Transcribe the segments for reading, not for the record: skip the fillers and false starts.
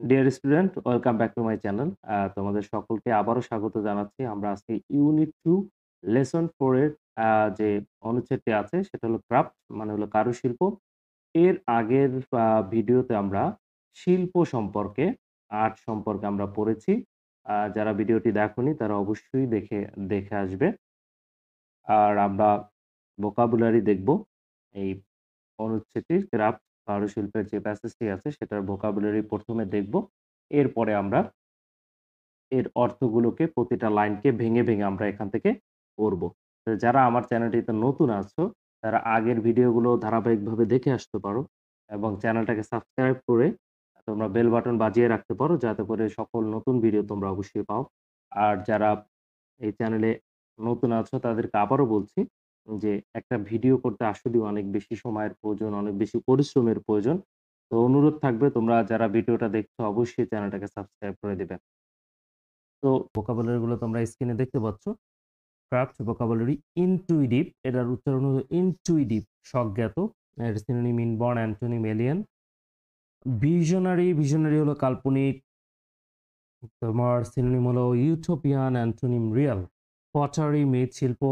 Dear student, welcome back to my channel. তোমাদের সকলকে আবারও স্বাগত জানাচ্ছি। আমরা আজকে ইউনিট 2 লেসন 4 এর যে অনুচ্ছেদটি আছে সেটা হলো ক্রাফট মানে হলো কারুশিল্প। এর আগের ভিডিওতে আমরা শিল্প সম্পর্কে, আর্ট সম্পর্কে আমরা পড়েছি। যারা ভিডিওটি দেখোনি তারা অবশ্যই দেখে আসবে। আর আমরা ভোকাবুলারি দেখব। এই অনুচ্ছেদটির ক্রাফট কারুশিল্পের যে প্যাসেজটি আছে সেটার ভোকাবুলারি ১ম এ দেখব। এরপরে আমরা এর অর্থগুলোকে প্রতিটা লাইনকে ভেঙে আমরা এখান থেকে পড়ব। তো যারা আমার চ্যানেলটিতে নতুন আছো, তারা আগের ভিডিওগুলো ধারাবাহিকভাবে দেখে আসতে পারো এবং চ্যানেলটাকে সাবস্ক্রাইব করে তোমরা বেল বাটন বাজিয়ে রাখতে পারো যাতে করে সকল নতুন ভিডিও তোমরা অবশ্যই পাও। আর যারা এই চ্যানেলে নতুন আছো তাদেরকে আবারও বলছি যে একটা ভিডিও করতে আসলেই অনেক বেশি সময়ের প্রয়োজন, অনেক বেশি পরিশ্রমের প্রয়োজন। তো অনুরোধ থাকবে তোমরা যারা ভিডিওটা দেখছো অবশ্যই চ্যানেলটাকে সাবস্ক্রাইব করে দিবে। তো ভোকাবুলারি গুলো তোমরা স্ক্রিনে দেখতে পাচ্ছ। ক্রাফট ভোকাবুলারি ইনটুইটিভ, এটার উচ্চারণ হলো ইনটুইটিভ, স্বজ্ঞাত। এর synonym inborn, antonym alien. Visionary হলো কাল্পনিক, তোমার সিনোনিম হলো ইউটোপিয়ান, অ্যান্টোনিম রিয়াল। পটারি মৃৎশিল্প।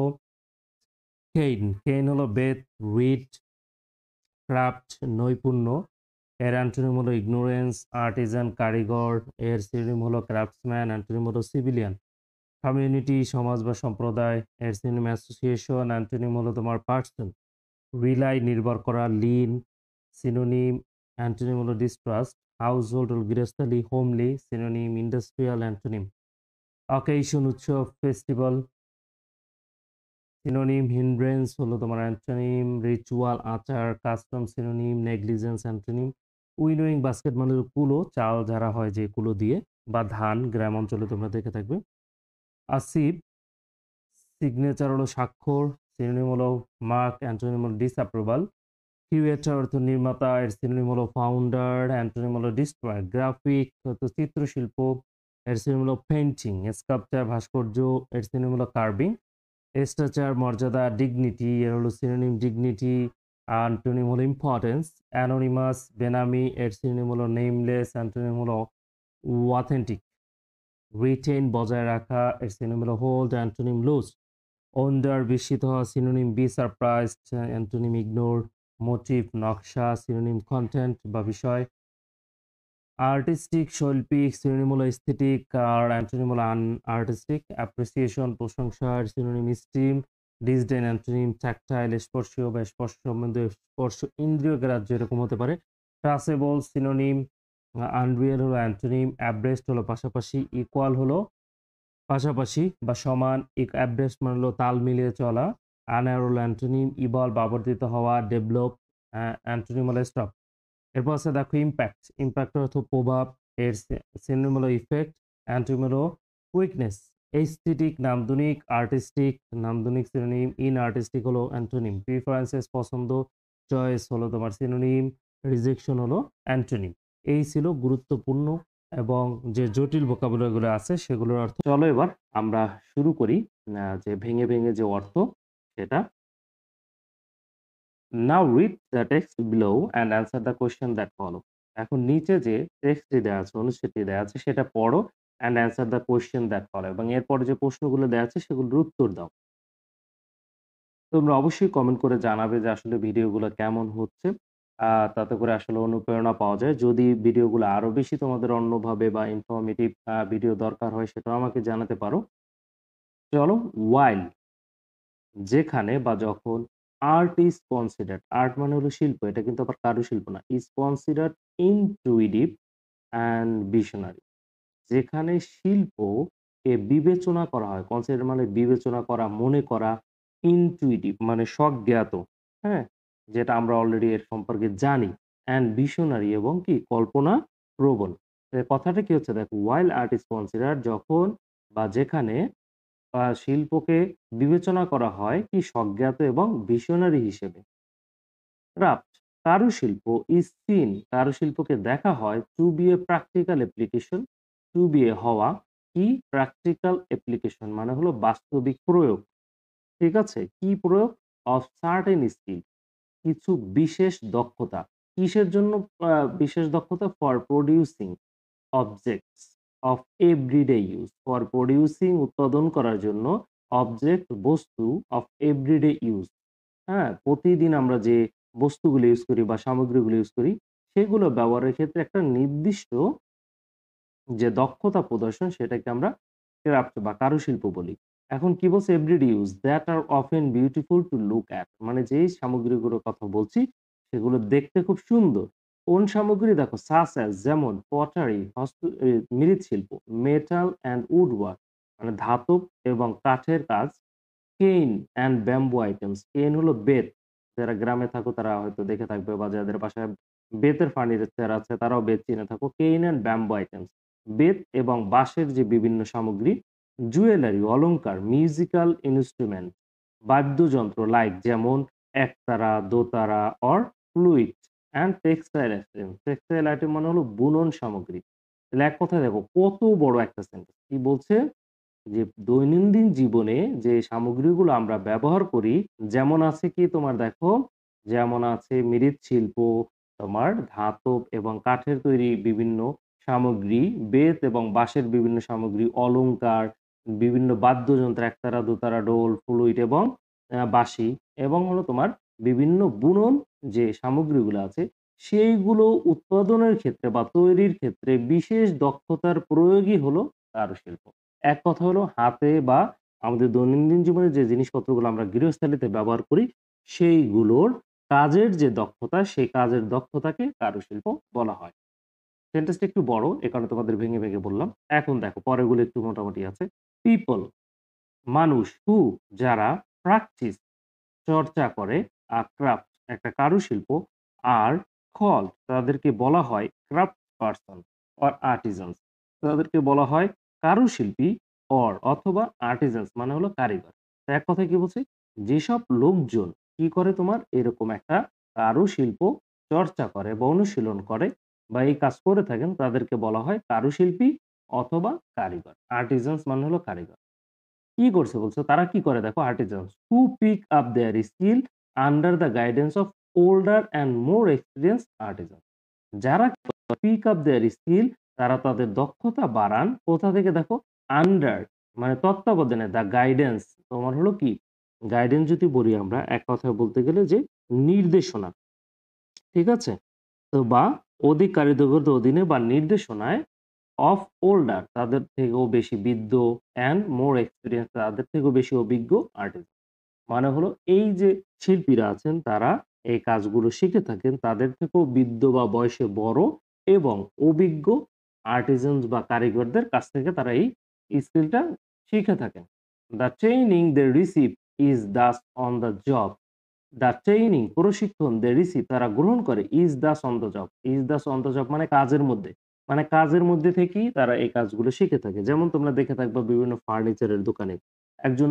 কেইন হলো বেত, রিড। ক্রাফট নৈপুণ্য, এর অ্যান্টোনিম হলো ইগনোরেন্স। আর্টিজান কারিগর, এর সিনোনিম হলো ক্রাফটসম্যান, অ্যান্টোনিম হলো সিভিলিয়ান। কমিউনিটি সমাজ বা সম্প্রদায়, এর সিনোনিম অ্যাসোসিয়েশন, অ্যান্টোনিম হলো তোমার পার্সন। রিলাই নির্ভর করা, লিন সিনোনিম, অ্যান্টোনিম হলো ডিস্ট্রাস্ট। হাউসহোল্ড হলো গৃহস্থালী, homely synonym industrial, antonym. Occasion উৎসব, ফেস্টিভ্যাল সিনোনিম। হিন্ড্রেন্স হলো তোমার অ্যান্টোনিম। রিচুয়াল আচার, custom synonym. Negligence antonym. Winnowing basket মানে হলো কুলো, চাল ঝাড়া হয় যে কুলো দিয়ে বা ধান, গ্রাম অঞ্চলে তোমরা দেখে থাকবে। আসিভ সিগনেচার হলো স্বাক্ষর, সিনোনিম হলো মার্ক, অ্যান্টোনিম হলো ডিসঅ্যাপ্রুভাল। ক্রিয়েটর অর্থ নির্মাতা, এর সিনোনিম হলো ফাউন্ডার, অ্যান্টোনিম হলো ডিস্ট্রয়ার। গ্রাফিক অর্থ চিত্রশিল্প, এর সিনোনিম হলো পেইন্টিং। স্কাল্পচার ভাস্কর্য, এর সিনোনিম হলো কার্ভিং। স্ট্যাচার মর্যাদা, ডিগনিটি, এর হলো সিনোনিম ডিগনিটি, অ্যান্টোনিম হলো ইম্পর্টেন্স। অ্যানোনিমাস বেনামি, এর সিনোনিম হলো নেমলেস, অ্যান্টোনিম হলো অথেন্টিক। রিটেইন বজায় রাখা, এর সিনোনিম হলো হোল্ড, অ্যান্টোনিম লুজ। ওন্ডার বিস্মিত হওয়া, synonym be surprised, antonym ignore. Motive নকশা, সিনোনিম কন্টেন্ট বা বিষয়। আর্টিস্টিক শৈল্পিক, সিনোনিম হলো এস্থেটিক আর অ্যান্টোনিম হলো আর্টিস্টিক। অ্যাপ্রিসিয়েশন প্রশংসা, synonym esteem. Disdain antonym tactile স্পর্শীয় বা স্পর্শ সম্বন্ধে, স্পর্শ ইন্দ্রিয় গ্রাহ্য এরকম হতে পারে। Traceable synonym. আনরিয়েল হলো অ্যান্টোনিম। অ্যাব্রেস্ট হলো পাশাপাশি। ইকুয়াল হলো পাশাপাশি বা সমান। অ্যাব্রেস্ট মানে হলো তাল মিলিয়ে চলা। আনঅ্যারোল অ্যান্টোনিম। ইভলভ আবর্তিত হওয়া। ডেভেলপ অ্যান্টোনিম হলো স্টপ। এরপর আছে দেখো ইমপ্যাক্ট। ইমপ্যাক্ট অর্থ প্রভাব, এর সিনোনিম হলো ইফেক্ট, অ্যান্টোনিম হলো উইকনেস। এস্থেটিক নান্দনিক, আর্টিস্টিক নান্দনিক সিনোনিম। ইন আর্টিস্টিক হলো অ্যান্টোনিম। প্রিফারেন্সেস পছন্দ, চয়েস হলো তোমার সিনোনিম। রিজেকশন হলো অ্যান্টোনিম। এই ছিল গুরুত্বপূর্ণ এবং যে জটিল ভোকাবুলারিগুলো আছে সেগুলোর অর্থ। চলো এবার আমরা শুরু করি যে ভেঙে যে অর্থ সেটা। Now read the text below and answer the question that follow. এখন নিচে যে টেক্সটটি দেয়া আছে, অনুচ্ছেদটি দেয়া আছে সেটা পড়ো and answer the question that follow এবং এরপরে যে প্রশ্নগুলো দেয়া আছে সেগুলোর উত্তর দাও। তোমরা অবশ্যই কমেন্ট করে জানাবে যে আসলে ভিডিওগুলো কেমন হচ্ছে। তাতে করে আসলে অনুপ্রেরণা পাওয়া যায়। যদি ভিডিওগুলো আরো বেশি তোমাদের অন্যভাবে বা ইনফরমেটিভ ভিডিও দরকার হয় সেটাও আমাকে জানাতে পারো। চলো, while যেখানে বা যখন আর্ট ইজ কনসিডার্ড, আর্ট মানে হলো শিল্প, এটা কিন্তু আবার কারুশিল্প না। Is considered intuitive and visionary, যেখানে শিল্পকে বিবেচনা করা হয়, কনসিডার মানে বিবেচনা করা, মনে করা, ইনটুইটিভ মানে স্বজ্ঞাত, হ্যাঁ? যেটা আমরা অলরেডি এর সম্পর্কে জানি। অ্যান্ড ভিশনারি এবং কি কল্পনা প্রবণ। কথাটা কি হচ্ছে দেখো, while art is considered যখন বা যেখানে শিল্পকে বিবেচনা করা হয় কি স্বজ্ঞাত এবং ভিশনারি হিসেবে। ক্রাফট কারুশিল্প ইজ সিন, কারুশিল্পকে দেখা হয় to be a practical application, to be a হওয়া কি প্র্যাকটিক্যাল অ্যাপ্লিকেশন মানে হলো বাস্তবিক প্রয়োগ। ঠিক আছে? কি প্রয়োগ? অফ সার্টেন স্কিল, কিছু বিশেষ দক্ষতা। কিসের জন্য বিশেষ দক্ষতা? For producing objects of everyday use. For producing উৎপাদন করার জন্য অবজেক্ট বস্তু অফ এভরিডে ইউজ। হ্যাঁ? প্রতিদিন আমরা যে বস্তুগুলো ইউজ করি বা সামগ্রীগুলো ইউজ করি সেগুলো ব্যবহারের ক্ষেত্রে একটা নির্দিষ্ট যে দক্ষতা প্রদর্শন সেটাকে আমরা ক্রাফট বা কারুশিল্প বলি। এখন কি বলছে everyday use that are often beautiful to look at, মানে যেই সামগ্রীগুলোর কথা বলছি সেগুলো দেখতে খুব সুন্দর। কোন সামগ্রী দেখো সাচ অ্যাজ যেমন পটারি, মৃৎশিল্প, মেটাল অ্যান্ড উড ওয়ার্ক মানে ধাতব এবং কাঠের কাজ, Kane and bamboo items. Kane হলো বেত। যারা গ্রামে থাকো তারা হয়তো দেখে থাকবে বা যাদের বাসায় বেতের ফার্নিচার আছে তারাও বেত চিনে থাকো। Kane and bamboo items. বেত এবং বাঁশের যে বিভিন্ন সামগ্রী, জুয়েলারি অলংকার, মিউজিক্যাল ইন্সট্রুমেন্ট, বাদ্যযন্ত্র লাইক যেমন একতারা, দোতারা or flute and textile item. Textile item মানে হলো বুনন সামগ্রী। তাহলে এক কথায় দেখো কত বড় একটা সেন্টেন্স। কি বলছে? যে দৈনন্দিন জীবনে যে সামগ্রীগুলো আমরা ব্যবহার করি, যেমন আছে কি তোমার দেখো, যেমন আছে মৃৎশিল্প, তোমার ধাতব এবং কাঠের তৈরি বিভিন্ন সামগ্রী, বেত এবং বাঁশের বিভিন্ন সামগ্রী, অলংকার, বিভিন্ন বাদ্যযন্ত্র একতারা, দোতারা, ঢোল, ফ্লুইট এবং বাঁশি এবং হলো তোমার বিভিন্ন বুনন যে সামগ্রীগুলো আছে, সেইগুলো উৎপাদনের ক্ষেত্রে বা তৈরির ক্ষেত্রে বিশেষ দক্ষতার প্রয়োগই হলো কারুশিল্প। এক কথা হলো হাতে বা আমাদের দৈনন্দিন জীবনে যে জিনিসপত্রগুলো আমরা গৃহস্থালিতে ব্যবহার করি, সেইগুলোর কাজের যে দক্ষতা, সেই কাজের দক্ষতাকে কারুশিল্প বলা হয়। সেন্টেন্সটা একটু বড়, এ কারণে তোমাদের ভেঙে, ভেঙে বললাম। এখন দেখো পরেরগুলো একটু মোটামুটি আছে। পিপল মানুষ, হু যারা, প্র্যাকটিস চর্চা করে, ক্রাফট একটা কারুশিল্প, আর কল্ড তাদেরকে বলা হয় ক্রাফট পারসন অর আর্টিজানস, তাদেরকে বলা হয় কারুশিল্পী অর অথবা আর্টিজানস মানে হলো কারিগর। তো এক কথায় কি বলছি? যেসব লোকজন কি করে তোমার এরকম একটা কারুশিল্প চর্চা করে বা অনুশীলন করে বা এই কাজ করে থাকেন তাদেরকে বলা হয় কারুশিল্পী অথবা কারিগর। আর্টিজানস মানে হলো কারিগর। কি করছে বলছে তারা কি করে দেখো artisans who pick up their skill under the guidance of older and more experience artisan. যারা পিক আপ দেয়ার স্কিল তারা তাদের দক্ষতা বাড়ান কোথা থেকে দেখো আন্ডার মানে তত্ত্বাবধানে দ্য গাইডেন্স তোমার হলো কি গাইডেন্স যদি বলি আমরা এক কথায় বলতে গেলে যে নির্দেশনা, ঠিক আছে? তো বা অধিক কারিগরদের অধীনে বা নির্দেশনায় অফ ওল্ডার তাদের থেকেও বেশি বিদ্য অ্যান্ড মোর এক্সপেরিয়েন্স তাদের থেকেও বেশি অভিজ্ঞ আর্টিস্ট। মানে হলো এই যে শিল্পীরা আছেন তারা এই কাজগুলো শিখে থাকেন তাদের থেকেও বিদ্য বা বয়সে বড় এবং অভিজ্ঞ আর্টিজানস বা কারিগরদের কাছ থেকে তারা এই স্কিলটা শিখে থাকেন। The training they receive is thus on the job. The training প্রশিক্ষণ দে রিসিভ তারা গ্রহণ করে is thus on the job. Is thus on the job মানে কাজের মধ্যে। মানে কাজের মধ্যে থেকেই তারা এই কাজগুলো শিখে থাকে। যেমন তোমরা দেখে থাকবা বিভিন্ন ফার্নিচারের দোকানে একজন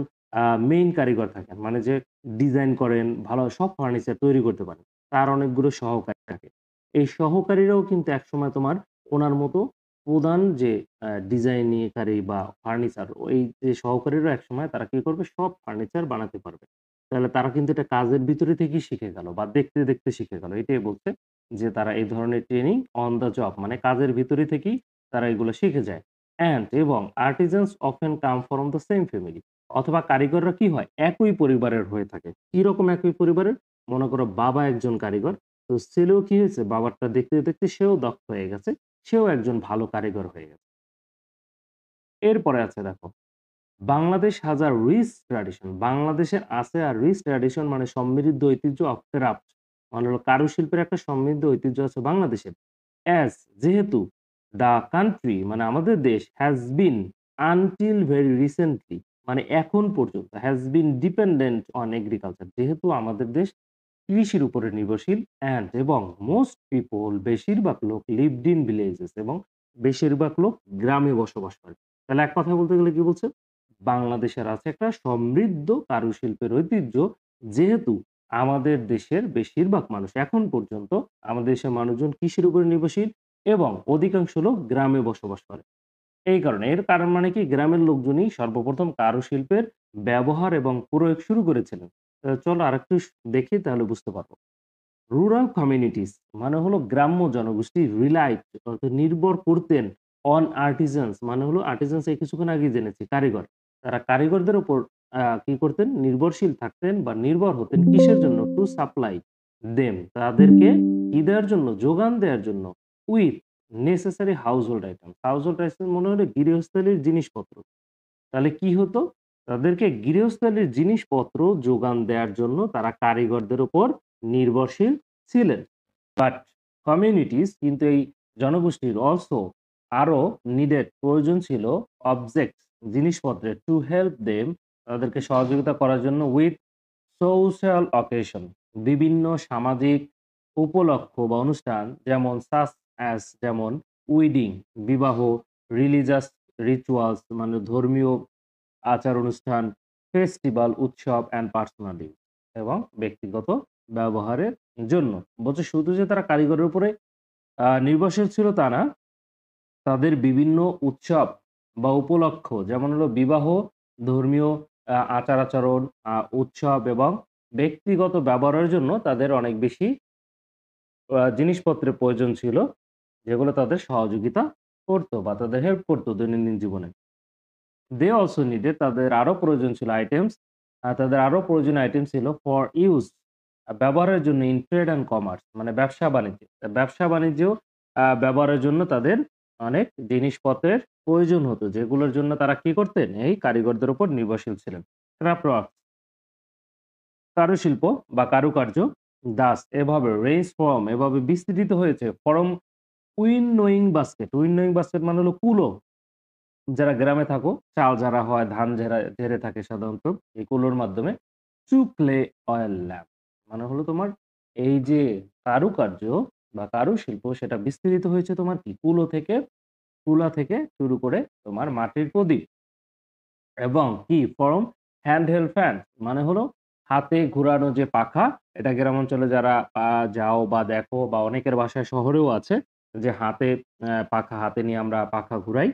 মেইন কারিগর থাকেন। মানে যে ডিজাইন করেন, ভালো সব ফার্নিচার তৈরি করতে পারেন। তার অনেকগুলো সহকারী থাকে। এই সহকারীরাও কিন্তু একসময় তোমার উনার মতো প্রধান যে ডিজাইনিংকারী বা ফার্নিচার ওই যে সহকারীরাও একসময় তারা কি করবে সব ফার্নিচার বানাতে পারবে। তাহলে তারা কিন্তু এটা কাজের ভিতরে থেকেই শিখে গেল বা দেখতে, দেখতে শিখে গেল। এটাই বলছে যে তারা এই ধরনের ট্রেনিং অন দ্য জব মানে কাজের ভিতরে থেকেই তারা এগুলো শিখে যায়। অ্যান্ড এবং artisans often come from the same family অথবা কারিগররা কি হয়? একই পরিবারের হয়ে থাকে। কিরকম একই পরিবারের? মনে করো বাবা একজন কারিগর। তো ছেলেও কি হয়েছে? বাবারটা দেখতে, দেখতে সেও দক্ষ হয়ে গেছে। সেও একজন ভালো কারিগর হয়ে গেছে। এরপরে আছে দেখো Bangladesh has a rich tradition বাংলাদেশের আছে আর রিচ ট্র্যাডিশন মানে সমৃদ্ধ ঐতিহ্য অফ ক্রাফট মানে হলো কারুশিল্পের একটা সমৃদ্ধ ঐতিহ্য আছে বাংলাদেশের। অ্যাজ যেহেতু দ্য কান্ট্রি মানে আমাদের দেশ has been until very recently মানে এখন পর্যন্ত has been dependent on agriculture যেহেতু আমাদের দেশ কৃষির উপরে নির্ভরশীল অ্যান্ড এবং মোস্ট পিপল বেশিরভাগ লোক লিভড ইন ভিলেজেস এবং বেশিরভাগ লোক গ্রামে বসবাস করে। তাহলে এক কথায় বলতে গেলে কি বলছে? বাংলাদেশের আছে একটা সমৃদ্ধ কারুশিল্পের ঐতিহ্য যেহেতু আমাদের দেশের বেশিরভাগ মানুষ এখন পর্যন্ত আমাদের দেশের মানুষজন কৃষির উপরে নির্ভরশীল এবং অধিকাংশ লোক গ্রামে বসবাস করে। এই কারণে এর কারণ মানে কি গ্রামের লোকজনই সর্বপ্রথম কারুশিল্পের ব্যবহার এবং প্রয়োগ শুরু করেছিলেন। চলো আরেকটু দেখি তাহলে বুঝতে পারবো। রুরাল কমিউনিটিস মানে হলো গ্রাম্য জনগোষ্ঠী রিলাইট অর্থাৎ নির্ভর করতেন অন আর্টিজানস মানে হলো আর্টিজানস এই কিছুক্ষণ আগেই জেনেছি কারিগর। তারা কারিগরদের উপর কি করতেন? নির্ভরশীল থাকতেন বা নির্ভর হতেন কিসের জন্য? টু সাপ্লাই দেম তাদেরকে কি দেওয়ার জন্য? যোগান দেওয়ার জন্য with necessary household items. Household item মনে হলো গৃহস্থালির জিনিসপত্র। তাহলে কি হতো? তাদেরকে গৃহস্থালির জিনিসপত্র যোগান দেওয়ার জন্য তারা কারিগরদের উপর নির্ভরশীল ছিলেন। বাট কমিউনিটিস কিন্তু এই জনগোষ্ঠীর অলসো আরো নিডেড প্রয়োজন ছিল অবজেক্টস জিনিসপত্রের টু হেল্প দেম তাদেরকে সহযোগিতা করার জন্য উইথ সোশ্যাল অকেশন বিভিন্ন সামাজিক উপলক্ষ বা অনুষ্ঠান যেমন সাস অ্যাস যেমন উইডিং বিবাহ, রিলিজিয়াস রিচুয়ালস মানে ধর্মীয় আচার অনুষ্ঠান, ফেস্টিভাল, উৎসব অ্যান্ড পার্সোনালি এবং ব্যক্তিগত ব্যবহারের জন্য। বলছে শুধু যে তারা কারিগরের উপরে নির্ভরশীল ছিল তা না, তাদের বিভিন্ন উৎসব বা উপলক্ষ যেমন হলো বিবাহ, ধর্মীয় আচার-আচরণ, উৎসব এবং ব্যক্তিগত ব্যবহারের জন্য তাদের অনেক বেশি জিনিসপত্রের প্রয়োজন ছিল, যেগুলো তাদের সহযোগিতা করত বা তাদের হেল্প করত দৈনন্দিন জীবনে। দে অলসো নিডেড তাদের আরো প্রয়োজন ছিল আইটেমস তাদের আরো প্রয়োজনীয় আইটেম ছিল ফর ইউজ ব্যবহারের জন্য ইন ট্রেড অ্যান্ড কমার্স মানে ব্যবসা-বাণিজ্যে। ব্যবসা-বাণিজ্যেও ব্যবহারের জন্য তাদের অনেক জিনিসপত্রের প্রয়োজন হতো, যেগুলোর জন্য তারা কি করতেন? এই কারিগরদের উপর নির্ভরশীল ছিলেন। ক্রাফট ওয়ার্কস কারুশিল্প বা কারুকার্য, দাস এভাবে রেঞ্জ ফ্রম এভাবে বিস্তৃত হয়েছে ফ্রম উইননোয়িং বাস্কেট। উইননোয়িং বাস্কেট মানে হলো কুলো। যারা গ্রামে থাকো, চাল ঝাড়া হয়, ধান ঝেড়ে থাকে সাধারণত এই কুলোর মাধ্যমে। টু ক্লে অয়েল ল্যাম্প মানে হলো তোমার এই যে কারুকার্য বা কারুশিল্প সেটা বিস্তৃত হয়েছে তোমার কি তুলা থেকে শুরু করে তোমার মাটির প্রদীপ এবং কি ফ্রম হ্যান্ড হেল্ড ফ্যান মানে হলো হাতে ঘুরানো যে পাখা, এটা গ্রাম অঞ্চলে যারা যাও বা দেখো বা অনেকের বাসায় শহরেও আছে যে পাখা হাতে নিয়ে আমরা পাখা ঘুরাই।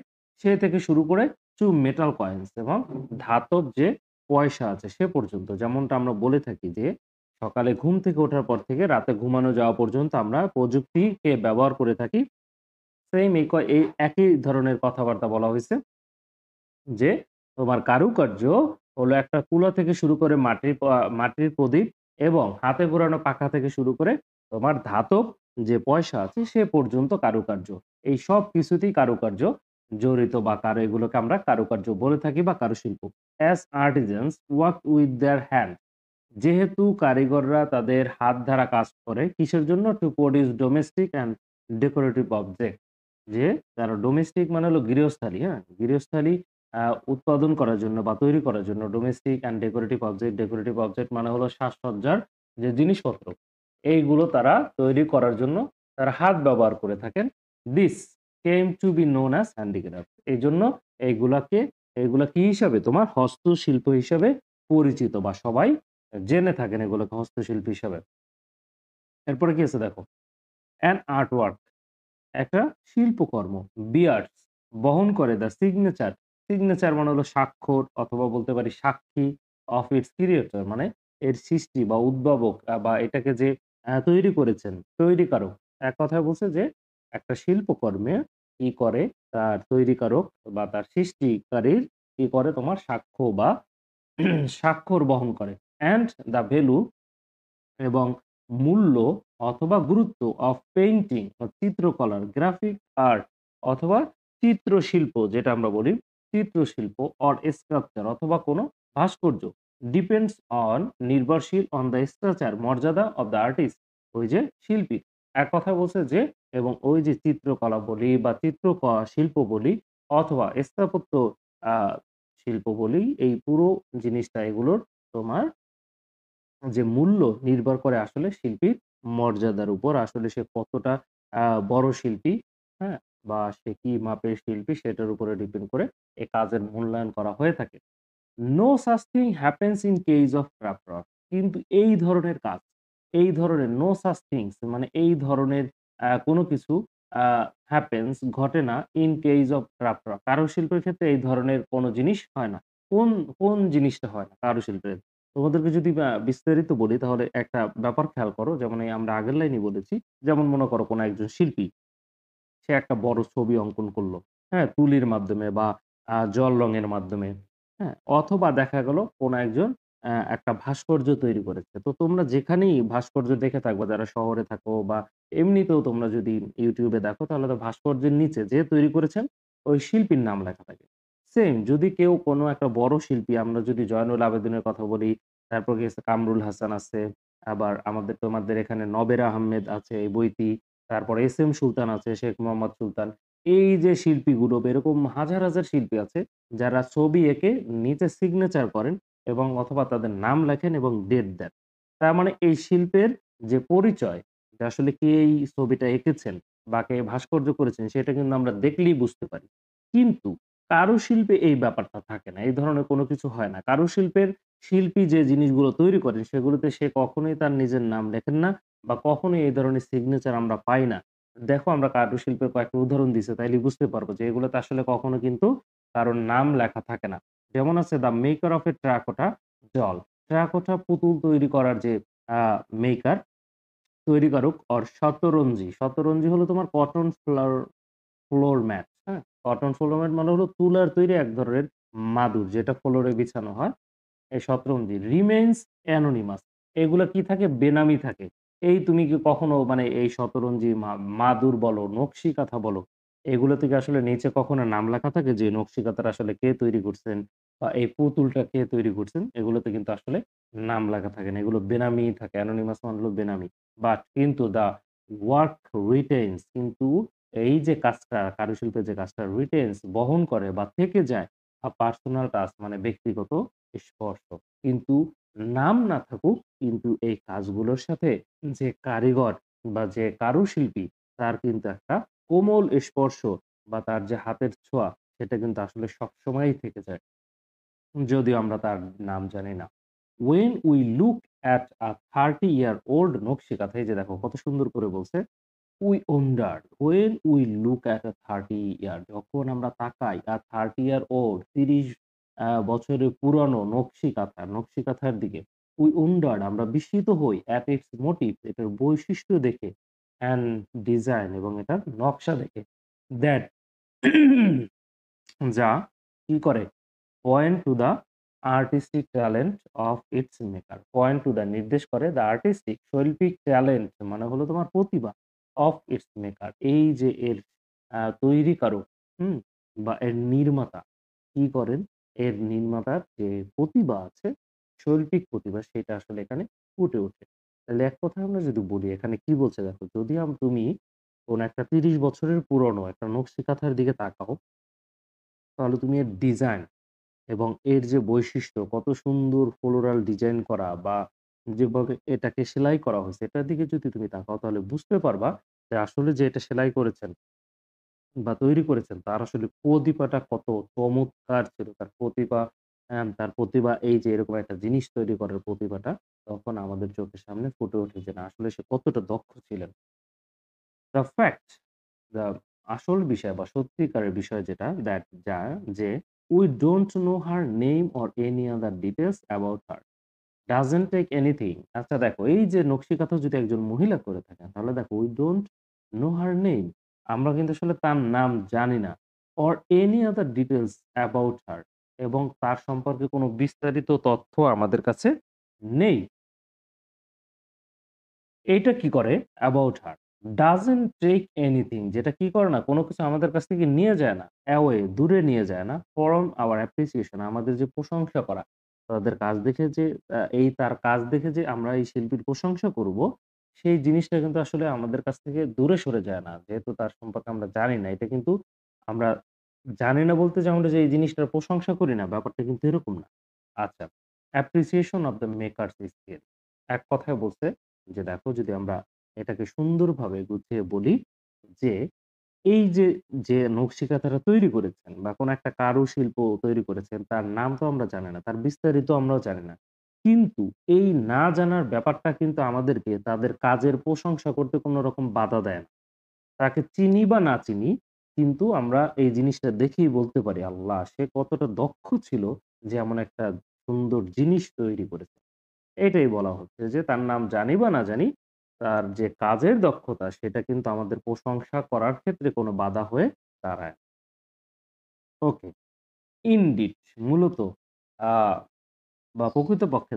সে থেকে শুরু করে টু মেটাল কয়েন্স এবং ধাতব যে পয়সা আছে সে পর্যন্ত। যেমনটা আমরা বলে থাকি যে সকালে ঘুম থেকে ওঠার পর থেকে রাতে ঘুমানো যাওয়া পর্যন্ত আমরা প্রযুক্তিকে ব্যবহার করে থাকি। সেইম এই একই ধরনের কথাবার্তা বলা হইছে। যে তোমার কারুকার্য হলো একটা কুলা থেকে শুরু করে মাটির প্রদীপ এবং হাতে ঘোরানো পাখা থেকে শুরু করে তোমার ধাতব যে পয়সা আছে সে পর্যন্ত কারুকার্য। এই সব কিছুতেই কারুকার্য জড়িত বা এগুলোকে আমরা কারুকার্য বলে থাকি বা কারুশিল্প। As artisans work with their hand যেহেতু কারিগররা তাদের হাত দ্বারা কাজ করে কিসের জন্য? To produce domestic and decorative object যে তারা ডোমেস্টিক মানে হলো গৃহস্থালী, হ্যাঁ? গৃহস্থালী উৎপাদন করার জন্য বা তৈরি করার জন্য ডোমেস্টিক অ্যান্ড ডেকোরেটিভ অবজেক্ট মানে হলো সাজসজ্জার যে জিনিসপত্র, এইগুলো তারা তৈরি করার জন্য তারা হাত ব্যবহার করে থাকেন। This came to be known as handicraft. এইজন্য এইগুলাকে এইগুলা কি হিসাবে? তোমার হস্তশিল্প হিসাবে পরিচিত বা সবাই জেনে থাকেন এগুলোকে হস্তশিল্প হিসাবে। এরপরে কি আছে দেখো, অ্যান আর্ট ওয়ার্ক একটা শিল্পকর্ম, বিয়ার্স বহন করে দ্য সিগনেচার। সিগনেচার মানে হলো স্বাক্ষর অথবা বলতে পারি সাক্ষী অফ ইটস ক্রিয়েটর মানে এর সৃষ্টি বা উদ্ভাবক বা এটাকে যে তৈরি করেছেন, তৈরিকারক। এক কথায় বলছে যে একটা শিল্পকর্মে কি করে তার তৈরিকারক বা তার সৃষ্টিকারীর কি করে তোমার সাক্ষ্য বা স্বাক্ষর বহন করে। অ্যান্ড দ্য ভ্যালু এবং মূল্য অথবা গুরুত্ব অফ পেইন্টিং চিত্রকলার, গ্রাফিক আর্ট অথবা চিত্রশিল্প যেটা আমরা বলি, চিত্রশিল্প অর স্কাল্পচার অথবা কোনো ভাস্কর্য ডিপেন্ডস অন নির্ভরশীল অন দ্য স্ট্রাকচার মর্যাদা অফ দ্য আর্টিস্ট ওই যে শিল্পী। এক কথায় বলছে যে এবং ওই যে চিত্রকলা বলি বা শিল্প বলি অথবা স্থাপত্য আহ শিল্প বলি এই পুরো জিনিসটা এগুলোর তোমার যে মূল্য নির্ভর করে আসলে শিল্পীর মর্যাদার উপর। আসলে সে কতটা বড় শিল্পী, হ্যাঁ? বা সে কি মাপের শিল্পী সেটার উপরে ডিপেন্ড করে এই কাজের মূল্যায়ন করা হয়ে থাকে। No such thing happens in case of craft work কিন্তু এই ধরনের কাজ, এই ধরনের নো সাচ থিংস মানে এই ধরনের কোনো কিছু হ্যাপেন্স ঘটে না in case of craft work. কারুশিল্পের ক্ষেত্রে এই ধরনের কোনো জিনিস হয় না। কোন, কোন জিনিসটা হয় না কারুশিল্পের? তোমাদেরকে যদি বিস্তারিত বলি তাহলে একটা ব্যাপার খেয়াল করো। যেমন এই আমরা আগের লাইনেই বলেছি। যেমন মনে করো কোনো একজন শিল্পী, সে একটা বড় ছবি অঙ্কন করল। হ্যাঁ? তুলির মাধ্যমে বা জল রঙের মাধ্যমে, হ্যাঁ? অথবা দেখা গেল কোন একজন একটা ভাস্কর্য তৈরি করেছে। তো তোমরা যেখানেই ভাস্কর্য দেখে থাকবা যারা শহরে থাকো বা এমনিতেও তোমরা যদি YouTube এ দেখো তাহলে তো ভাস্কর্যের নিচে যে তৈরি করেছেন ওই শিল্পীর নাম লেখা থাকে। সেইম যদি কেউ কোন একটা বড় শিল্পী আমরা যদি জয়নুল আবেদিনের কথা বলি, তারপর গেছে কামরুল হাসান আছে, আবার তোমাদের এখানে নবেরা আহমেদ আছে এই বইটি, তারপর এস এম সুলতান আছে, শেখ মোহাম্মদ সুলতান। এই যে শিল্পীগুলো এরকম হাজার, হাজার শিল্পী আছে যারা ছবি এঁকে নিচে সিগনেচার করেন এবং অথবা তাদের নাম লেখেন এবং ডেট দেন। তার মানে এই শিল্পের যে পরিচয় যে আসলে কে এই ছবিটা এঁকেছেন বা কে ভাস্কর্য করেছেন সেটা কিন্তু আমরা দেখলেই বুঝতে পারি। কিন্তু কারুশিল্পে এই ব্যাপারটা থাকে না। এই ধরনের কোনো কিছু হয় না। কারুশিল্পের শিল্পী যে জিনিসগুলো তৈরি করেন সেগুলোতে সে কখনোই তার নিজের নাম লেখেন না বা কখনোই এই ধরনের সিগনেচার আমরা পাই না। দেখো আমরা কারুশিল্পের কয়েকটা উদাহরণ দিছি তাইলেই বুঝতে পারবো যে এগুলোতে আসলে কখনো কিন্তু কারোর নাম লেখা থাকে না। যেমন আছে the maker of A terracotta doll. Terracotta পুতুল তৈরি করার যে আ মেকার, তৈরিকারক অর শতরঞ্জি। শতরঞ্জি হলো তোমার কটন ফ্লোর ম্যাট, হ্যাঁ? কটন ফ্লোর ম্যাট মানে হলো তুলার তৈরি এক ধরনের মাদুর যেটা ফ্লোরে বিছানো হয়। এই শতরঞ্জি রিমেইনস অ্যানোনিমাস। এগুলা কি থাকে? বেনামি থাকে। এই তুমি কি কখনো মানে এই শতরঞ্জি, মাদুর বলো, নকশি কাঁথা বলো, এগুলো থেকে আসলে নিচে কখনো নাম লেখা থাকে যে নকশি কাঁথাটা আসলে কে তৈরি করছেন বা এই পুতুলটা কে তৈরি করছেন? এগুলোতে কিন্তু আসলে নাম লেখা থাকে না। এগুলো বেনামিই থাকে। অ্যানোনিমাস মানে হলো বেনামি। বাট কিন্তু দ্যা ওয়ার্ক রিটেইনস কিন্তু এই যে কাজটা কারুশিল্পের যে কাজটা রিটেইনস বহন করে বা থেকে যায় পার্সোনাল টাচ মানে ব্যক্তিগত স্পর্শ। কিন্তু নাম না থাকুক কিন্তু এই কাজগুলোর সাথে যে কারিগর বা যে কারুশিল্পী তার কিন্তু একটা কোমল স্পর্শ বা তার যে হাতের ছোঁয়া সেটা কিন্তু আসলে সবসময়ই থেকে যায়। যদিও আমরা তার নাম জানি না। When we look at a 30-year-old নকশি কাঁথা এই যে দেখো কত সুন্দর করে বলছে We wonder when we look at a 30 year যখন আমরা তাকাই a 30 year old ৩০ বছরের পুরানো নকশি কাঁথার দিকে we wondered আমরা বিস্মিত হই at its motif এটার বৈশিষ্ট্য দেখে and design এবং এটার নকশা দেখে that যা কি করে point to the artistic talent of its maker. Point to the নির্দেশ করে দ্য আর্টিস্টিক শৈল্পিক ট্যালেন্ট মানে হলো তোমার প্রতিভা অফ ইটস মেকার। এই যে এর তৈরিকারক, হুম? বা এর নির্মাতা কি করেন? এর নির্মাতার যে প্রতিভা আছে, শৈল্পিক প্রতিভা সেটা আসলে এখানে ফুটে ওঠে। তাহলে এক কথায় আমরা যদি বলি এখানে কি বলছে দেখো, যদি তুমি কোন একটা ৩০ বছরের পুরনো একটা নকশি কাঁথার দিকে তাকাও, তাহলে তুমি এর ডিজাইন এবং এর যে বৈশিষ্ট্য কত সুন্দর ফ্লোরাল ডিজাইন করা বা যেভাবে এটাকে সেলাই করা হয়েছে এটার দিকে যদি তুমি তাকাও তাহলে বুঝতে পারবা যে আসলে যে এটা সেলাই করেছেন বা তৈরি করেছেন তার আসলে প্রতিভাটা কত চমৎকার ছিল। তার প্রতিভা এই যে এরকম একটা জিনিস তৈরি করার প্রতিভাটা তখন আমাদের চোখের সামনে ফুটে ওঠে যে না আসলে সে কতটা দক্ষ ছিলেন। দ্যা ফ্যাক্ট দ্যা আসল বিষয় বা সত্যিকারের বিষয় যেটা যে we don't know her name or any other details about her. Doesn't take anything আচ্ছা দেখো এই যে নকশি কাঁথা যদি একজন মহিলা করে থাকেন তাহলে দেখো we don't know her name আমরা কিন্তু আসলে তার নাম জানি না or any other details about her এবং তার সম্পর্কে কোনো বিস্তারিত তথ্য আমাদের কাছে নেই। এইটা কি করে? About her. Doesn't take anything যেটা কি করে না? কোন কিছু আমাদের কাছ থেকে নিয়ে যায় না। Away দূরে নিয়ে যায় না। From our appreciation আমাদের যে প্রশংসা করা। তাদের কাজ দেখে যে তার কাজ দেখে যে আমরা এই শিল্পীর প্রশংসা করব, সেই জিনিসটা কিন্তু আসলে আমাদের কাছ থেকে দূরে সরে যায় না। যেহেতু তার সম্পর্কে আমরা জানি না। এটা কিন্তু আমরা জানি না বলতে যে আমরা যে এই জিনিসটার প্রশংসা করি না, ব্যাপারটা কিন্তু এরকম না। আচ্ছা, appreciation of the maker's skill এক কথায় বলছে যে দেখো যদি আমরা এটাকে সুন্দরভাবে গুছিয়ে বলি যে এই যে নকশি কাঁথাটা তৈরি করেছেন বা কোন একটা কারুশিল্প তৈরি করেছেন তার নাম তো আমরা জানি না, তার বিস্তারিত আমরাও জানি না। কিন্তু এই না জানার ব্যাপারটা কিন্তু আমাদেরকে তাদের কাজের প্রশংসা করতে কোন রকম বাধা দেয় না। তাকে চিনি বা না চিনি কিন্তু আমরা এই জিনিসটা দেখেই বলতে পারি আল্লাহ সে কতটা দক্ষ ছিল যে এমন একটা সুন্দর জিনিস তৈরি করেছে। এটাই বলা হচ্ছে যে তার নাম জানি বা না জানি, তার যে কাজের দক্ষতা সেটা কিন্তু আমাদের প্রশংসা করার ক্ষেত্রে কোনো বাধা হয়ে দাঁড়ায় না। ওকে। ইনডিড মূলত আ বা প্রকৃতপক্ষে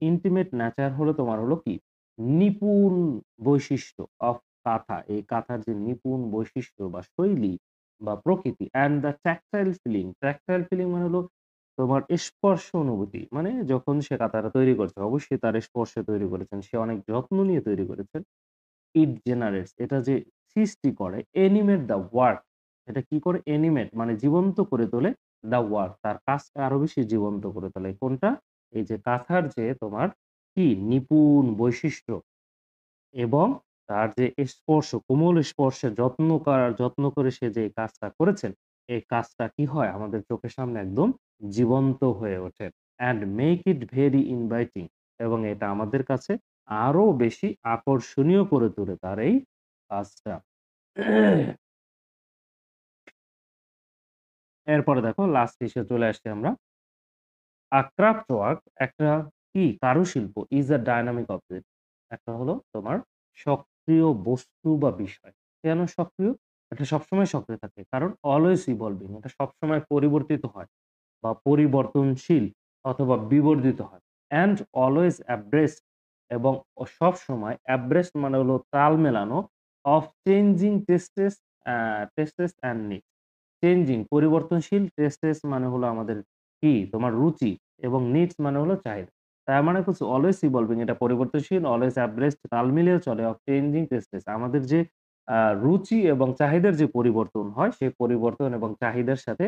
ইন্টিমেট নেচার হলো তোমার হলো কি? নিপুণ বৈশিষ্ট্য অফ কাঁথা। এই কাঁথার যে নিপুণ বৈশিষ্ট্য বা শৈলী বা প্রকৃতি and the tactile feeling. Tactile feeling মানে হলো তোমার স্পর্শ অনুভূতি। মানে যখন সে কাঁথাটা তৈরি করছে, অবশ্যই তার স্পর্শে তৈরি করেছেন। সে অনেক যত্ন নিয়ে তৈরি করেছেন। ইট জেনারেটস এটা যে সৃষ্টি করে অ্যানিমেট দ্য ওয়ার্ক এটা কি করে অ্যানিমেট মানে জীবন্ত করে তোলে দ্য ওয়ার্ক তার কাজটা আরো বেশি জীবন্ত করে তোলে কোনটা এই যে কাঁথার যে তোমার কি নিপুণ বৈশিষ্ট্য এবং তার যে স্পর্শ কোমল স্পর্শে যত্ন করে সে যে কাজটা করেছেন এই কাজটা কি হয় আমাদের চোখের সামনে একদম জীবন্ত হয়ে ওঠে and make it very inviting এবং এটা আমাদের কাছে আরো বেশি আকর্ষণীয় করে তোলে তার এই কাজটা। এরপরে দেখো লাস্ট ইস্যু চলে আসছি আমরা। ক্রাফট ওয়ার্ক একটা কি কারুশিল্প ইজ আ ডায়নামিক অবজেক্ট। একটা হলো তোমার সক্রিয় বস্তু বা বিষয়। কেন সক্রিয়? এটা সবসময় সক্রিয় থাকে। কারণ অলওয়েজ ইভলভিং এটা সবসময় পরিবর্তিত হয় বা পরিবর্তনশীল অথবা বিবর্ধিত হয়। অ্যান্ড অলওয়েজ অ্যাব্রেস্ট এবং সবসময় অ্যাব্রেস্ট মানে হলো তাল মেলানো of changing টেস্টেস and needs. Changing পরিবর্তনশীল, টেস্টেস মানে হলো আমাদের কি তোমার রুচি এবং নিডস মানে হলো চাহিদা। তার মানে হচ্ছে অলওয়েজ ইভলভিং এটা পরিবর্তনশীল, অলওয়েজ অ্যাব্রেস্ট তাল মিলিয়ে চলে অফ চেঞ্জিং টেস্টেস আমাদের যে রুচি এবং চাহিদার যে পরিবর্তন হয় সেই পরিবর্তন এবং চাহিদার সাথে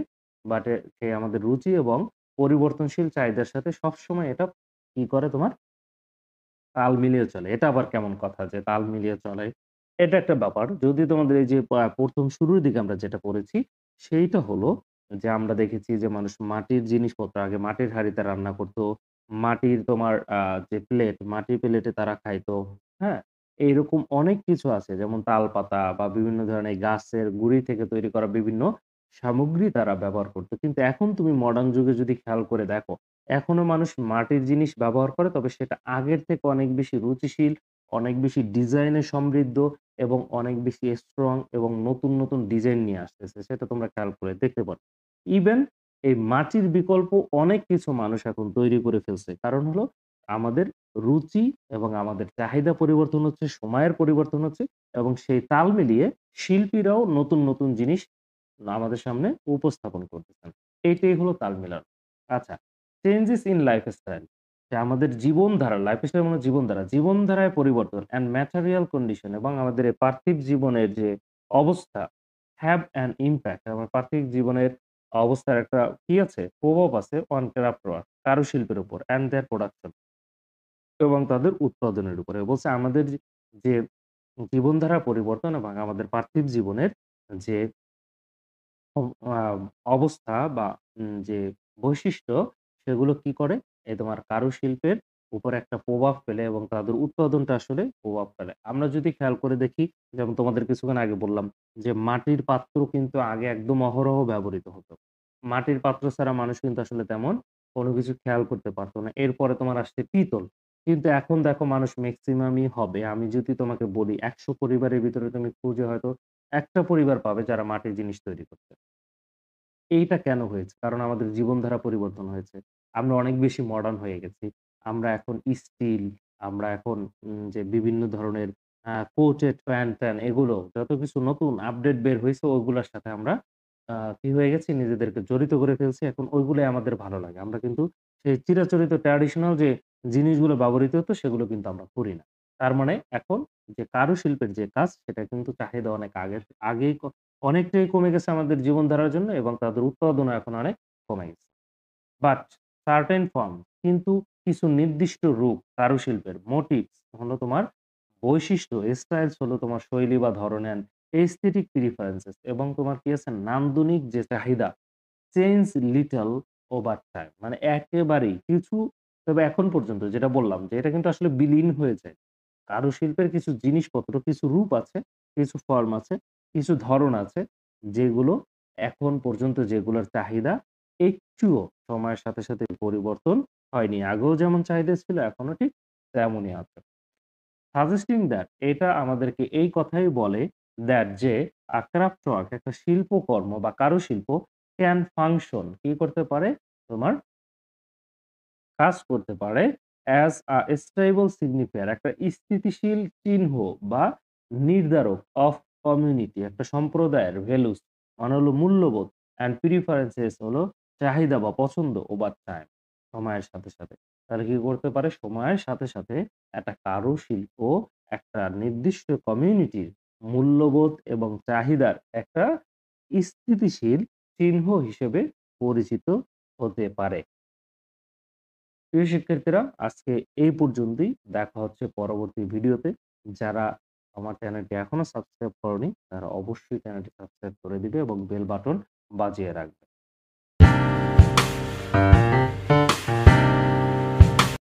সে আমাদের রুচি এবং পরিবর্তনশীল চাহিদার সাথে সবসময় এটা কি করে তোমার তাল মিলিয়ে চলে। এটা আবার কেমন কথা যে তাল মিলিয়ে চলে? এটা একটা ব্যাপার। যদি তোমাদের এই যে ১ম শুরুর দিকে আমরা যেটা পড়েছি, সেইটা হলো যে আমরা দেখেছি যে মানুষ মাটির জিনিসপত্র আগে মাটির হাঁড়িতে রান্না করত। মাটির তোমার যে প্লেট, মাটির প্লেটে তারা খাইতো। হ্যাঁ? এইরকম অনেক কিছু আছে যেমন তালপাতা বা বিভিন্ন ধরনের গাছের গুঁড়ি থেকে তৈরি করা বিভিন্ন সামগ্রী তারা ব্যবহার করত। কিন্তু এখন তুমি মডার্ন যুগে যদি খেয়াল করে দেখো এখনো মানুষ মাটির জিনিস ব্যবহার করে তবে সেটা আগের থেকে অনেক বেশি রুচিশীল, অনেক বেশি ডিজাইনে সমৃদ্ধ এবং অনেক বেশি স্ট্রং এবং নতুন ডিজাইন নিয়ে আসতেছে। সেটা তোমরা খেয়াল করে দেখতে পারো। ইভেন এই মাটির বিকল্প অনেক কিছু মানুষ এখন তৈরি করে ফেলছে। কারণ হলো আমাদের রুচি এবং আমাদের চাহিদা পরিবর্তন হচ্ছে, সময়ের পরিবর্তন হচ্ছে এবং সেই তাল মিলিয়ে শিল্পীরাও নতুন জিনিস আমাদের সামনে উপস্থাপন করতেছেন। এইটাই হলো তাল মিলানো। আচ্ছা চেঞ্জেস ইন লাইফস্টাইল যে আমাদের জীবনধারা, লাইফস্টাইল মানে জীবনধারা। জীবনধারায় পরিবর্তন অ্যান্ড ম্যাটেরিয়াল কন্ডিশন এবং আমাদের এই পার্থিব জীবনের যে অবস্থা হ্যাভ অ্যান ইমপ্যাক্ট আমার পার্থিব জীবনের অবস্থার একটা কি আছে? প্রভাব আছে অন ক্রাফট ওয়ার্ক কারুশিল্পের উপর অ্যান্ড দেয়ার প্রোডাকশন এবং তাদের উৎপাদনের উপরে। বলছে আমাদের যে জীবনধারা পরিবর্তন এবং আমাদের পার্থিব জীবনের যে অ আ অবস্থা বা যে বৈশিষ্ট্য সেগুলো কি করে? এই তোমার কারুশিল্পের উপরে একটা প্রভাব ফেলে এবং তাদের উৎপাদনটা আসলে প্রভাব ফেলে। আমরা যদি খেয়াল করে দেখি যেমন তোমাদের কিছুক্ষণ আগে বললাম যে মাটির পাত্র কিন্তু আগে একদম অহরহ ব্যবহৃত হতো। মাটির পাত্র ছাড়া মানুষ কিন্তু আসলে তেমন কোনো কিছু খেয়াল করতে পারত না। এরপরে তোমার আসছে পিতল। কিন্তু এখন দেখো মানুষ মেক্সিমামই হবে। আমি যদি তোমাকে বলি ১০০ পরিবারের ভিতরে তুমি খুঁজে হয়তো একটা পরিবার পাবে যারা মাটির জিনিস তৈরি করছে। এইটা কেন হয়েছে? কারণ আমাদের জীবনধারা পরিবর্তন হয়েছে। আমরা অনেক বেশি মডার্ন হয়ে গেছি। আমরা এখন স্টিল, আমরা এখন যে বিভিন্ন ধরনের কোটেড প্যান্ট-ট্যান এগুলো যত কিছু নতুন আপডেট বের হইছে ওগুলার সাথে আমরা কি হয়ে গেছি নিজেদেরকে জড়িত করে ফেলছি। এখন ওইগুলাই আমাদের ভালো লাগে। আমরা কিন্তু সেই চিরাচরিত ট্র্যাডিশনাল যে জিনিসগুলো ব্যবহৃত হতো সেগুলো কিন্তু আমরা করি না। তার মানে এখন যে কারুশিল্পের যে কাজ সেটা কিন্তু চাহিদা অনেক আগেই অনেকটাই কমে গেছে আমাদের জীবনধারার জন্য এবং তাদের উৎপাদনও এখন অনেক কমে গেছে। বাট সার্টেন ফর্ম কিন্তু কিছু নির্দিষ্ট রূপ কারুশিল্পের মোটিভস হলো তোমার বৈশিষ্ট্য, স্টাইলস হলো তোমার শৈলী বা ধরনের aesthetic preferences এবং তোমার কি আছে নান্দনিক যে চাহিদা চেঞ্জ লিটল ওভার টাইম মানে একেবারেই কিছু তবে এখন পর্যন্ত যেটা বললাম যে এটা কিন্তু আসলে বিলীন হয়ে যায়। কারুশিল্পের কিছু জিনিসপত্র, কিছু রূপ আছে, কিছু ফর্ম আছে, কিছু ধরন আছে যেগুলো এখন পর্যন্ত যেগুলোর চাহিদা একটুও সময়ের সাথে পরিবর্তন হয়নি। আগেও যেমন চাহিদা ছিল এখনো ঠিক তেমনই আছে। সাজেস্টিং দ্যাট এটা আমাদেরকে এই কথাই বলে দ্যাট যে ক্রাফট ওয়ার্ক একটা শিল্পকর্ম বা কারুশিল্প ক্যান ফাংশন কি করতে পারে? তোমার কাজ করতে পারে অ্যাজ আ স্টেবল সিগনিফায়ার একটা স্থিতিশীল চিহ্ন বা নির্ধারক অফ কমিউনিটি একটা সম্প্রদায়ের ভ্যালুস মানে হলো মূল্যবোধ অ্যান্ড প্রিফারেন্সেস হলো চাহিদা বা পছন্দ ওভার টাইম সময়ের সাথে সাথে। তাহলে কি করতে পারে? সময়ের সাথে সাথে একটা কারুশিল্প একটা নির্দিষ্ট কমিউনিটির মূল্যবোধ এবং চাহিদার একটা স্থিতিশীল চিহ্ন হিসেবে পরিচিত হতে পারে। প্রিয় শিক্ষার্থীরা, আজকে এই পর্যন্তই। দেখা হচ্ছে পরবর্তী ভিডিওতে। যারা আমার চ্যানেলটি এখনো সাবস্ক্রাইব করোনি, তারা অবশ্যই চ্যানেলটি সাবস্ক্রাইব করে দিবে এবং বেল বাটন বাজিয়ে রাখবে।